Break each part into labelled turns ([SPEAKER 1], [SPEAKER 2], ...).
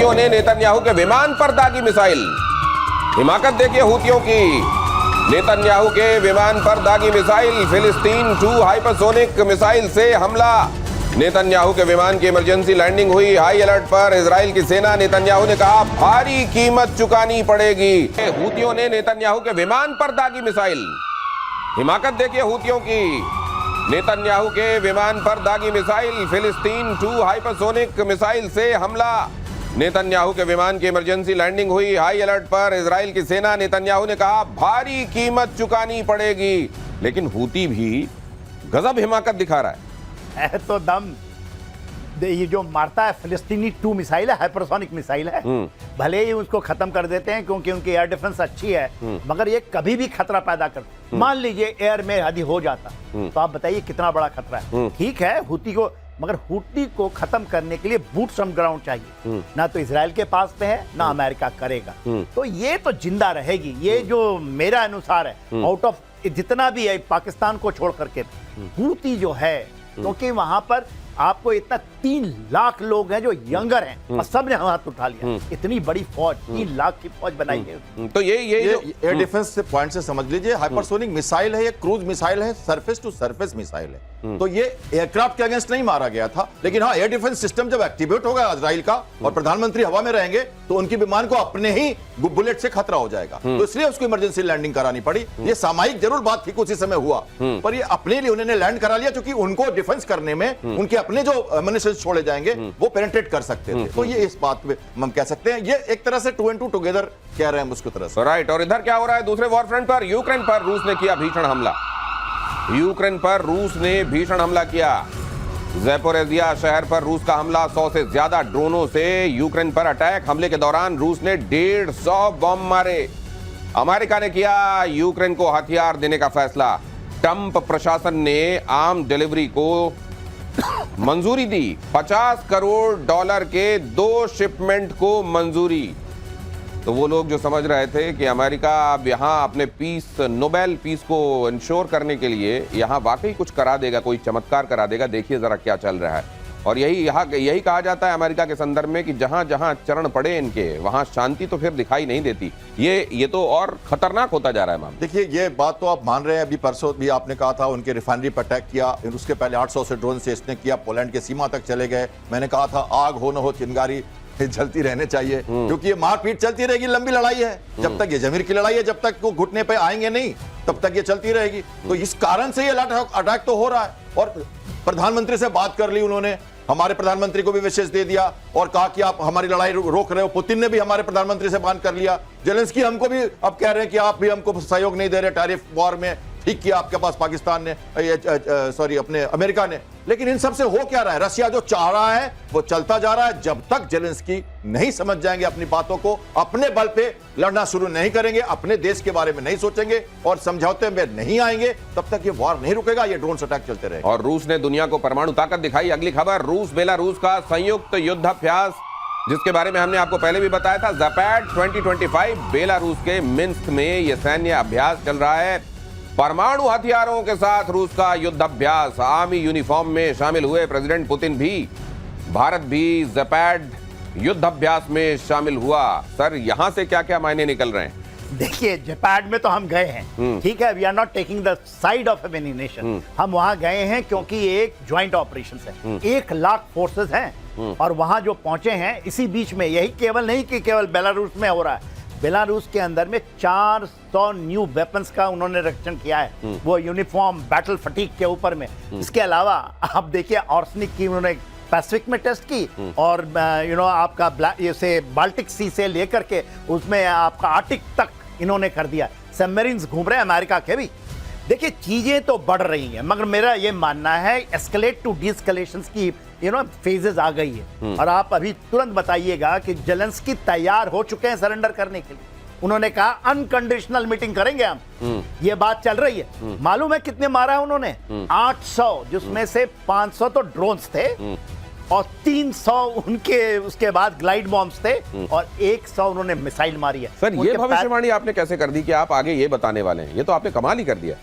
[SPEAKER 1] हूतियों ने नेतन्याहू के विमान पर दागी मिसाइल। हिमाकत देखिए हूतियों की। नेतन्याहू के विमान पर दागी मिसाइल। फिलिस्तीन 2 हाइपरसोनिक मिसाइल से हमला। नेतन्याहू के विमान की इमरजेंसी लैंडिंग हुई। हाई अलर्ट पर इजराइल की सेना। नेतन्याहू ने कहा भारी कीमत चुकानी पड़ेगी। हूतियों ने नेतन्याहू के विमान पर दागी मिसाइल। हिमाकत देखिए हूतियों की। नेतन्याहू के विमान पर दागी मिसाइल। फिलिस्तीन 2 हाइपरसोनिक मिसाइल से हमला। नेतन्याहू के विमान की इमरजेंसी लैंडिंग हुई। हाई अलर्ट पर इजराइल की सेना। नेतन्याहू ने कहा भारी कीमत चुकानी पड़ेगी। लेकिन हूती भी गजब हिमाकत दिखा रहा
[SPEAKER 2] है तो दम। ये जो मारता है फिलिस्तीनी 2 मिसाइल है, हाइपरसोनिक मिसाइल है। भले ही उसको खत्म कर देते हैं क्योंकि उनकी एयर डिफेंस अच्छी है, मगर ये कभी भी खतरा पैदा कर, मान लीजिए एयर में यदि हो जाता तो आप बताइए कितना बड़ा खतरा है। ठीक है हूती को, मगर हूती को खत्म करने के लिए बूट्स ऑन ग्राउंड चाहिए। ना तो इजराइल के पास पे है, ना अमेरिका करेगा। तो ये तो जिंदा रहेगी। ये जो मेरा अनुसार है, आउट ऑफ जितना भी है पाकिस्तान को छोड़ करके हूती जो है, क्योंकि वहां पर आपको इतना 3 लाख लोग हैं जो यंगर हैं और सबने हाथ उठा लिया। इतनी बड़ी फौज, 3 लाख की फौज बनाई है।
[SPEAKER 3] तो ये एयर डिफेंस से पॉइंट से समझ लीजिए, हाइपरसोनिक मिसाइल है, ये क्रूज मिसाइल है, सरफेस टू सरफेस मिसाइल है। तो ये एयरक्राफ्ट के अगेंस्ट नहीं मारा गया था, लेकिन हाँ एयर डिफेंस सिस्टम जब एक्टिवेट होगा इजराइल का और प्रधानमंत्री हवा में रहेंगे तो उनके विमान को अपने ही बुलेट से खतरा हो जाएगा। तो इसलिए उसको इमरजेंसी लैंडिंग करानी पड़ी। ये सामयिक जरूर बात ठीक उसी समय हुआ, पर ये अपने लिए उन्होंने लैंड करा लिया क्योंकि उनको डिफेंस करने में उनके अपने जो अम्युनिशन छोड़े जाएंगे वो पेनिट्रेट कर सकते थे। तो ये इस बात पे हम कह सकते हैं, ये एक तरह से 2 and 2 टुगेदर कह रहे हैं उसको तरह से।
[SPEAKER 1] राइट। और इधर क्या हो रहा है दूसरे वॉर फ्रंट पर? यूक्रेन पर रूस ने किया भीषण हमला। यूक्रेन पर रूस ने भीषण हमला किया। ज़ैपोरिज़िया शहर पर रूस का हमला। 100 से ज्यादा ड्रोनों से यूक्रेन पर अटैक। हमले के दौरान रूस ने 150 बम मारे। अमेरिका ने किया यूक्रेन को हथियार देने का फैसला। ट्रंप प्रशासन ने आर्म डिलीवरी को मंजूरी दी। $50 करोड़ के 2 शिपमेंट को मंजूरी। तो वो लोग जो समझ रहे थे कि अमेरिका अब यहाँ अपने नोबेल पीस को इंश्योर करने के लिए यहाँ वाकई कुछ करा देगा, कोई चमत्कार करा देगा, देखिए जरा क्या चल रहा है। और यही कहा जाता है अमेरिका के संदर्भ में कि जहां जहां चरण पड़े इनके, वहां शांति तो फिर दिखाई नहीं देती। ये तो और खतरनाक होता जा रहा है। मामला
[SPEAKER 3] देखिए, ये बात तो आप मान रहे हैं। अभी परसों भी आपने कहा था उनके रिफाइनरी पर अटैक किया, उसके पहले 800 से ड्रोन से इसने किया, पोलैंड के सीमा तक चले गए। मैंने कहा था आग हो न हो चिंगारी चलती रहने चाहिए, क्योंकि ये मारपीट चलती रहेगी। लंबी लड़ाई है, जब तक ये जमीर की लड़ाई है, जब तक वो घुटने पे आएंगे नहीं तब तक ये चलती रहेगी। तो इस कारण से ये अटैक तो हो रहा है। और प्रधानमंत्री से बात कर ली उन्होंने, हमारे प्रधानमंत्री को भी विशेष दे दिया और कहा कि आप हमारी लड़ाई रोक रहे हो। पुतिन ने भी हमारे प्रधानमंत्री से बात कर लिया। जेलेंस्की हमको भी अब कह रहे हैं कि आप भी हमको सहयोग नहीं दे रहे टैरिफ वॉर में। ठीक किया आपके पास पाकिस्तान ने, अपने अमेरिका ने। लेकिन इन सब से हो क्या रहा है? रशिया जो चाह रहा है वो चलता जा रहा है। जब तक जेलेंस्की नहीं समझ जाएंगे अपनी बातों को, अपने बल पे लड़ना शुरू नहीं करेंगे, अपने देश के बारे में नहीं सोचेंगे और समझौते में नहीं आएंगे, तब तक ये वॉर नहीं रुकेगा, ये ड्रोन अटैक चलते रहेंगे।
[SPEAKER 1] और रूस ने दुनिया को परमाणु ताकत दिखाई। अगली खबर, रूस बेलारूस का संयुक्त युद्धाभ्यास, जिसके बारे में हमने आपको पहले भी बताया था। ज़ैपेड 2025 बेलारूस के मिन्स्क में यह सैन्य अभ्यास चल रहा है। परमाणु हथियारों के साथ रूस का युद्धाभ्यास। आर्मी यूनिफॉर्म में शामिल हुए प्रेसिडेंट पुतिन भी, भारत भी ज़ैपेड युद्धाभ्यास में शामिल हुआ। सर, यहां से क्या क्या मायने निकल रहे हैं?
[SPEAKER 2] देखिए, जापान में तो हम गए हैं, ठीक है, we are not taking the side of any nation. हम वहां गए हैं क्योंकि एक ज्वाइंट ऑपरेशन है, 1 लाख फोर्सेस हैं और वहां जो पहुंचे हैं इसी बीच में, यही केवल नहीं कि केवल बेलारूस में हो रहा है, बेलारूस के अंदर में 400 न्यू वेपन्स का उन्होंने रक्षण किया है, वो यूनिफॉर्म बैटल फटीक के ऊपर में। इसके अलावा आप देखिए, ऑर्सनिक की उन्होंने पैसिफिक में टेस्ट की और आपका ये बाल्टिक सी से लेकर के उसमें आपका आर्टिक तक इन्होंने कर दिया। सबमरीन्स घूम रहे हैं अमेरिका के भी। देखिए, चीजें तो बढ़ रही हैं, मगर मेरा ये मानना है एस्केलेट टू डीएस्केलेशन की फेजेस आ गई है। और आप अभी तुरंत बताइएगा कि जेलेंस्की तैयार हो चुके हैं सरेंडर करने के लिए। उन्होंने कहा अनकंडीशनल मीटिंग करेंगे हम। ये बात चल रही है। मालूम है कितने मारा है उन्होंने? 800, जिसमें से 500 तो ड्रोन्स थे और 300 उनके उसके बाद ग्लाइड बॉम्ब्स थे और 100 उन्होंने मिसाइल मारी है।
[SPEAKER 1] सर, ये भविष्यवाणी आपने कैसे कर दी कि आप आगे ये बताने वाले हैं? ये तो आपने कमाल ही कर दिया।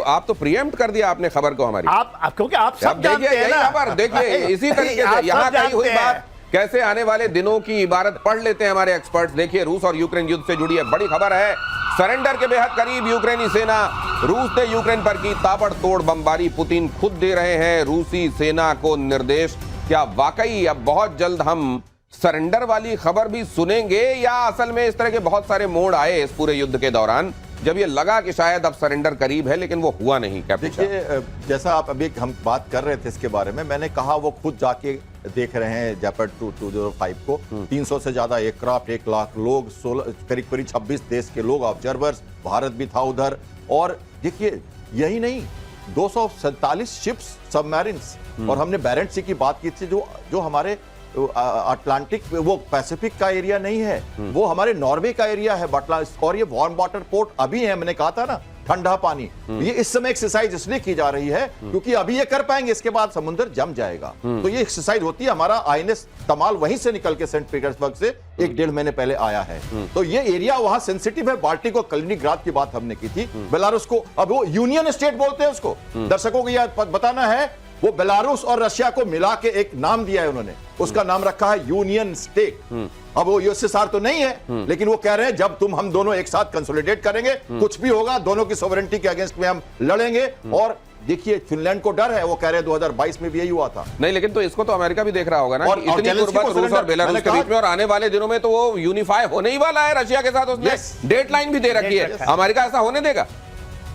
[SPEAKER 1] आप तो प्रीएम्प्ट कर दिया आपने खबर को हमारी।
[SPEAKER 2] क्योंकि आप सब जानते हैं ना।
[SPEAKER 1] देखिए, इसी तरीके से यहाँ कही हुई बात कैसे आने वाले दिनों की इबारत पढ़ लेते हैं हमारे एक्सपर्ट्स। देखिए, रूस और यूक्रेन युद्ध से जुड़ी एक बड़ी खबर है। सरेंडर के बेहद करीब यूक्रेनी सेना। रूस ने यूक्रेन पर की ताबड़तोड़ बमबारी। पुतिन खुद दे रहे हैं रूसी सेना को निर्देश। क्या वाकई अब बहुत जल्द हम सरेंडर वाली खबर भी सुनेंगे, या असल में इस तरह के बहुत सारे मोड़ आए इस पूरे युद्ध के दौरान जब ये लगा कि शायद अब सरेंडर करीब है, लेकिन वो हुआ नहीं? क्या
[SPEAKER 3] देखिए, जैसा आप अभी हम बात कर रहे थे इसके बारे में, मैंने कहा वो खुद जाके देख रहे हैं जेपर्ड 205 को। 300 से ज्यादा एयरक्राफ्ट, 1 लाख लोग, 16 करीब 26 देश के लोग ऑब्जर्वर्स, भारत भी था उधर। और देखिए, यही नहीं, 247 शिप्स, सबमरीन्स, और हमने बैरेंट सी की बात की थी, जो हमारे अटलांटिक, वो पैसिफिक का एरिया नहीं है, वो हमारे नॉर्वे का एरिया है, और ये वार्म वाटर पोर्ट अभी है, मैंने कहा था ना, ठंडा पानी। ये इस समय एक्सरसाइज इसलिए की जा रही है क्योंकि अभी ये कर पाएंगे, इसके बाद समुद्र जम जाएगा। तो ये एक्सरसाइज होती है। हमारा आईएनएस तमाल वहीं से निकल के सेंट पीटर्सबर्ग से 1-1.5 महीने पहले आया है। तो ये एरिया वहां सेंसिटिव है। बाल्टिक और कलिनिंग्राड की बात हमने की थी। बेलारूस को अब वो यूनियन स्टेट बोलते हैं उसको। दर्शकों को यह बताना है, वो बेलारूस और रशिया को मिला के एक नाम दिया है उन्होंने, उसका नाम रखा है यूनियन स्टेट। अब वो यूएसएसआर तो नहीं है, लेकिन वो कह रहे हैं जब हम दोनों एक साथ कंसोलिडेट करेंगे, कुछ भी होगा, दोनों की सोवरेनिटी के अगेंस्ट में हम लड़ेंगे। और देखिए, फिनलैंड को डर है, वो कह रहे हैं 2022 में भी यही हुआ था।
[SPEAKER 1] नहीं, लेकिन तो इसको तो अमेरिका भी देख रहा होगा ना, और इतनी गुर्बत रूस और बेलारूस के बीच में, और आने वाले दिनों में तो वो यूनिफाई होने ही वाला है रशिया के साथ। उसने डेडलाइन भी दे रखी है। अमेरिका ऐसा होने देगा?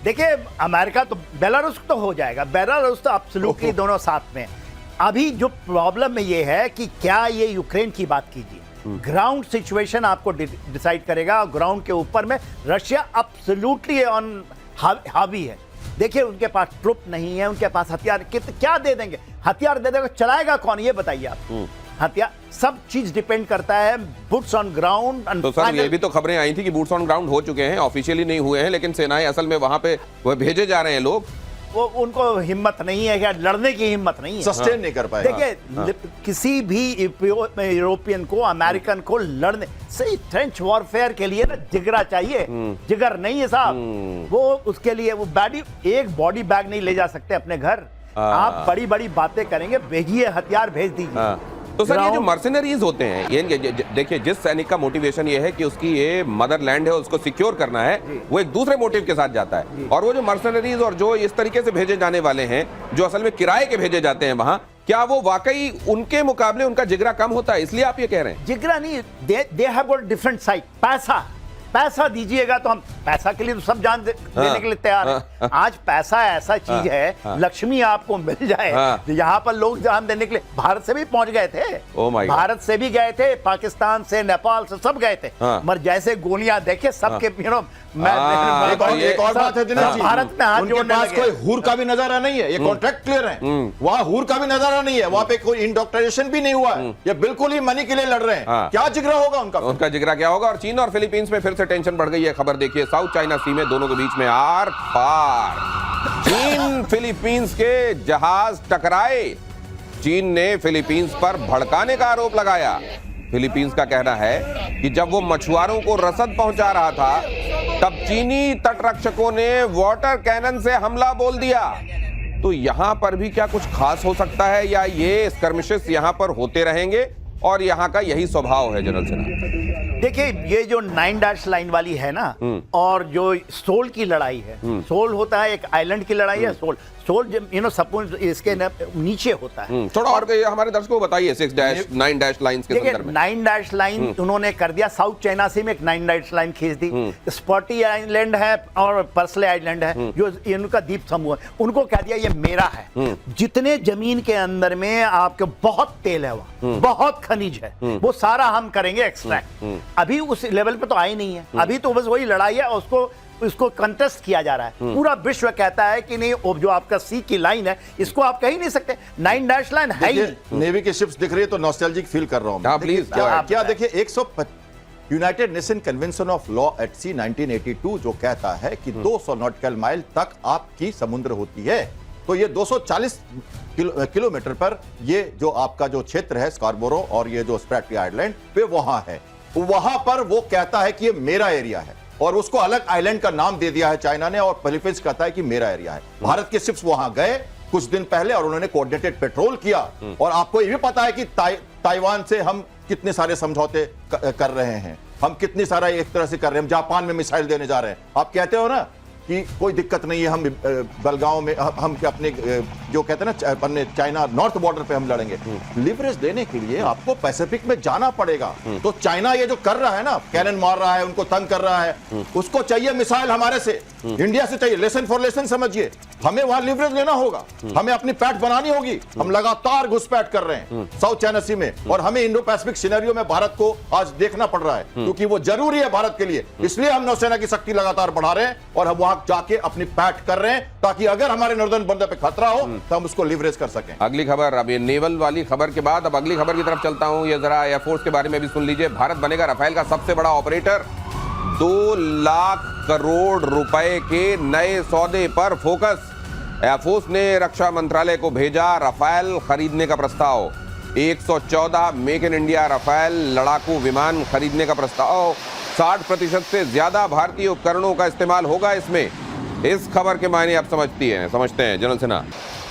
[SPEAKER 2] देखिए, अमेरिका तो, बेलारूस तो हो जाएगा, बेलारूस तो एब्सोल्युटली दोनों साथ में। अभी जो प्रॉब्लम में ये है कि क्या ये यूक्रेन की बात कीजिए, ग्राउंड सिचुएशन आपको डिसाइड करेगा। ग्राउंड के ऊपर में रशिया एब्सोल्युटली ऑन हावी है। देखिए, उनके पास ट्रुप नहीं है, उनके पास हथियार क्या दे देंगे? हथियार दे देगा, चलाएगा कौन, ये बताइए आप। हथियार, सब चीज डिपेंड करता है बूट्स ऑन ग्राउंड।
[SPEAKER 1] तो सर, ये भी तो खबरें आई थी कि बूट्स ऑन ग्राउंड हो चुके हैं, ऑफिशियली नहीं हुए हैं, लेकिन सेनाएं असल में वहां पे वो भेजे जा रहे हैं लोग।
[SPEAKER 2] वो उनको हिम्मत नहीं है, क्या लड़ने की हिम्मत नहीं है,
[SPEAKER 3] सस्टेन नहीं कर पाए।
[SPEAKER 2] देखिए, किसी भी यूरोपियन को, अमेरिकन को लड़ने सही ट्रेंच वॉरफेयर के लिए ना जिगरा चाहिए। जिगर नहीं है साहब, वो उसके लिए वो एक बॉडी बैग नहीं ले जा सकते अपने घर। आप बड़ी बड़ी बातें करेंगे, भेजिए हथियार, भेज दीजिए।
[SPEAKER 1] तो सर, ये जो मर्सिनरीज होते हैं, ये देखिए, जिस सैनिक का मोटिवेशन ये है कि उसकी ये मदरलैंड है, उसको सिक्योर करना है, वो एक दूसरे मोटिव के साथ जाता है। और वो जो मर्सिनरीज और जो इस तरीके से भेजे जाने वाले हैं, जो असल में किराए के भेजे जाते हैं वहां, क्या वो वाकई उनके मुकाबले उनका जिगरा कम होता है, इसलिए आप ये कह रहे हैं?
[SPEAKER 2] जिगरा नहीं, they have got different side. पैसा दीजिएगा तो हम पैसा के लिए तो सब जान देने के लिए तैयार है। आज पैसा ऐसा चीज है, लक्ष्मी आपको मिल जाए तो यहाँ पर लोग जान देने के लिए भारत से भी पहुंच गए थे। भारत से भी गए थे, पाकिस्तान से, नेपाल से, सब गए थे। मगर जैसे गोलियां देखे सबके,
[SPEAKER 3] एक और बात है दिनेश जी,
[SPEAKER 2] भारत में हाथ
[SPEAKER 3] उनके पास कोई हुर का भी नजारा नहीं है। ये कॉन्ट्रैक्ट क्लियर है, वहाँ हुर का भी नजारा नहीं है, वहाँ पे कोई इंडोक्ट्रिनेशन भी नहीं हुआ है। ये बिल्कुल ही मनी के लिए लड़ रहे हैं। क्या जिगरा होगा उनका
[SPEAKER 1] जिगरा क्या होगा? और चीन और फिलीपींस में फिर से टेंशन बढ़ गई है। खबर देखिए, साउथ चाइना सी में दोनों के बीच में आर पार चीन फिलीपींस के जहाज टकराए। चीन ने फिलीपींस पर भड़काने का आरोप लगाया। फिलीपींस का कहना है कि जब वो मछुआरों को रसद पहुंचा रहा था, तब चीनी तटरक्षकों ने वाटर कैनन से हमला बोल दिया। तो यहां पर भी क्या कुछ खास हो सकता है, या ये स्कर्मिशेस यहां पर होते रहेंगे और यहां का यही स्वभाव है? जनरल सिन्हा,
[SPEAKER 2] देखिए, ये जो 9 डैश लाइन वाली है ना, और जो सोल की लड़ाई है, सोल होता है एक आइलैंड की लड़ाई है। सोल सपोज इसके नीचे होता है।
[SPEAKER 1] थोड़ा और हमारे दर्शकों को बताइए 6 डैश 9 डैश लाइन्स के संदर्भ में।
[SPEAKER 2] 9 डैश लाइन उन्होंने कर दिया, साउथ चाइना सी में एक 9 डैश लाइन खींच दी। स्पॉटी आइलैंड है और पर्सले आइलैंड है, जो इनका द्वीप समूह है, उनको कह दिया ये मेरा है। जितने जमीन के अंदर में आपके बहुत तेल है, वहां बहुत खनिज है, वो सारा हम करेंगे एक्सट्रैक्ट। अभी उस लेवल पे तो आई नहीं है, अभी तो बस वही लड़ाई है, और उसको कंटेस्ट किया जा रहा है। पूरा विश्व कहता है कि नहीं, जो आपका सी की लाइन है, इसको आप कह ही नहीं सकते। 9 डैश लाइन है ही।
[SPEAKER 3] नेवी की शिप्स दिख रही है तो नॉस्टैल्जिक फील कर रहा हूं।
[SPEAKER 1] प्लीज
[SPEAKER 3] क्या देखिए, United Nation Convention of Law at Sea 1982 जो कहता है कि 200 नॉटिकल माइल तक आपकी समुद्र होती है। तो ये 240 किलोमीटर पर ये जो आपका जो क्षेत्र है, स्कार्बोरो और ये जो स्प्रैटली आइलैंड पे, वहां है। वहां पर वो कहता है कि ये मेरा एरिया है, और उसको अलग आइलैंड का नाम दे दिया है चाइना ने, और फिलीपींस कहता है कि मेरा एरिया है। भारत के शिप्स वहां गए कुछ दिन पहले और उन्होंने कोऑर्डिनेटेड पेट्रोल किया। और आपको ये भी पता है कि ताइवान से हम कितने सारे समझौते कर रहे हैं, हम कितनी सारा एक तरह से कर रहे हैं, हम जापान में मिसाइल देने जा रहे हैं। आप कहते हो ना कि कोई दिक्कत नहीं है, हम बलगांव में हम अपने जो कहते हैं ना अपने चाइना नॉर्थ बॉर्डर पे हम लड़ेंगे। लिवरेज देने के लिए आपको पैसिफिक में जाना पड़ेगा। तो चाइना ये जो कर रहा है ना, कैनन मार रहा है, उनको तंग कर रहा है, उसको चाहिए मिसाइल हमारे से, इंडिया से चाहिए। लेसन फॉर लेसन समझिए, हमें वहां लिवरेज लेना होगा, हमें अपनी पैठ बनानी होगी। हम लगातार घुसपैठ कर रहे हैं साउथ चाइना सी में, और हमें इंडो पैसिफिक सिनेरियो में भारत को आज देखना पड़ रहा है, क्योंकि वो जरूरी है भारत के लिए। इसलिए हम नौसेना की शक्ति लगातार बढ़ा रहे हैं और हम वहां जाके अपनी पैठ कर रहे हैं, ताकि अगर हमारे नॉर्दर्न बॉर्डर पे खतरा हो तो हम उसको लिवरेज कर सकें।
[SPEAKER 1] अगली खबर, अब ये नेवल वाली खबर के बाद अब अगली खबर की तरफ चलता हूं। ये जरा एयरफोर्स के बारे में भी सुन लीजिए। भारत बनेगा राफेल का सबसे बड़ा ऑपरेटर। 2 लाख करोड़ रुपए के नए सौदे पर फोकस। एयरफोर्स ने रक्षा मंत्रालय को भेजा राफेल खरीदने का प्रस्ताव। 114 मेक इन इंडिया राफेल लड़ाकू विमान खरीदने का प्रस्ताव। 60% से ज्यादा भारतीय उपकरणों का इस्तेमाल होगा इसमें। इस खबर के मायने आप समझते हैं जनरल सिन्हा?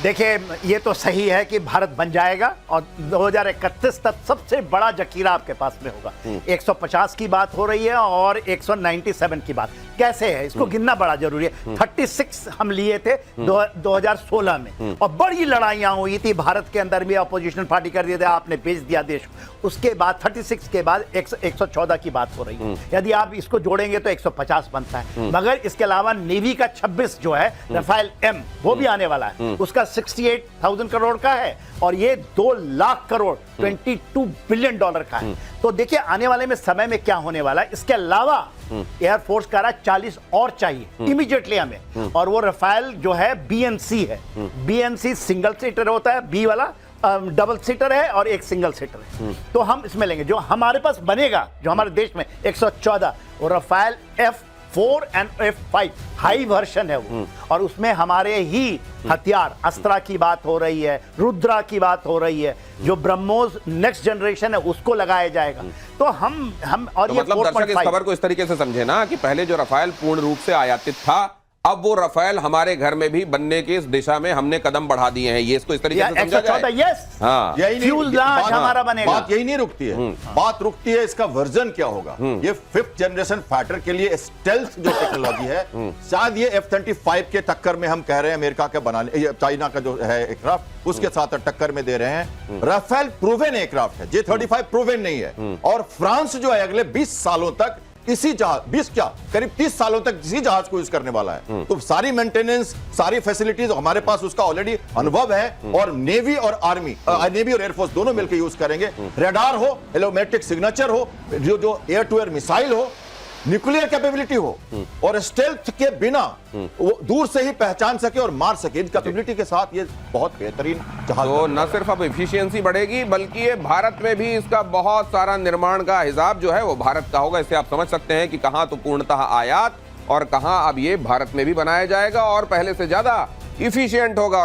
[SPEAKER 2] देखिए, ये तो सही है कि भारत बन जाएगा और 2031 तक सबसे बड़ा जखीरा आपके पास में होगा। 150 की बात हो रही है और 197 की बात। कैसे है इसको गिनना बड़ा जरूरी है। 36 हम लिए थे 2016 में, और बड़ी लड़ाइयां हुई थी भारत के अंदर भी। अपोजिशन पार्टी कर दिए थे, आपने बेच दिया देश को। उसके बाद 36 के बाद 114 की बात हो रही है। यदि आप इसको जोड़ेंगे तो 150 बनता है। मगर इसके अलावा नेवी का 26 जो है राफेल एम, वो भी आने वाला है। उसका 68,000 करोड़ का है, और ये 2 लाख करोड़ 22 बिलियन डॉलर का है। तो देखिए आने वाले में समय में क्या होने वाला है। इसके अलावा एयरफोर्स का 40 और चाहिए इमीडिएटली हमें, और वो राफेल जो है बीएनसी है। बीएनसी सिंगल सीटर होता है, बी वाला डबल सीटर है और एक सिंगल सीटर है। तो हम इसमें लेंगे जो हमारे पास बनेगा, जो हमारे देश में 114, वो Rafale F4 and F5 high version है वो, और उसमें हमारे ही हथियार, अस्त्रा की बात हो रही है, रुद्रा की बात हो रही है, जो ब्रह्मोस नेक्स्ट जनरेशन है उसको लगाया जाएगा। तो हम और
[SPEAKER 1] तो
[SPEAKER 2] ये
[SPEAKER 1] मतलब दर्शक इस खबर को इस तरीके से समझे ना कि पहले जो राफेल पूर्ण रूप से आयातित था, अब वो राफेल हमारे घर में भी बनने की इस दिशा में हमने कदम बढ़ा दिए हैं। ये इसको इस तरीके से समझा जाए।
[SPEAKER 2] यस,
[SPEAKER 1] हाँ,
[SPEAKER 2] फ्यूजलाज हमारा बनेगा।
[SPEAKER 3] बात यही नहीं रुकती है, बात रुकती है इसका वर्जन क्या होगा। ये 5th जनरेशन फाइटर के लिए स्टेल्थ जो टेक्नोलॉजी है, शायद ये F-35 के टक्कर में हम कह रहे हैं, अमेरिका के बनाने, चाइना का जो है एयरक्राफ्ट, उसके साथ टक्कर में दे रहे हैं। राफेल प्रूवन एयरक्राफ्ट है, J-35 प्रूवन नहीं है। और फ्रांस जो है अगले 20 सालों तक इसी जहाज, 20 क्या करीब 30 सालों तक इसी जहाज को यूज करने वाला है। तो सारी मेंटेनेंस, सारी फैसिलिटीज हमारे पास उसका ऑलरेडी अनुभव है, और नेवी और आर्मी, नेवी और एयरफोर्स दोनों मिलकर यूज करेंगे। रडार हो, इलेक्ट्रोमैग्नेटिक सिग्नेचर हो, जो एयर टू एयर मिसाइल हो, न्यूक्लियर कैपेबिलिटी हो, और स्टेल्थ के बिना वो दूर से ही पहचान सके और मार सके, इन कैपेबिलिटी के साथ ये बहुत बेहतरीन जहाज।
[SPEAKER 1] तो न सिर्फ अब एफिशिएंसी बढ़ेगी, बल्कि ये भारत में भी इसका बहुत सारा निर्माण का हिसाब जो है वो भारत का होगा। इससे आप समझ सकते हैं कि कहां तो पूर्णतः आयात और कहां अब ये भारत में भी बनाया जाएगा और पहले से ज्यादा इफिशिएंट होगा।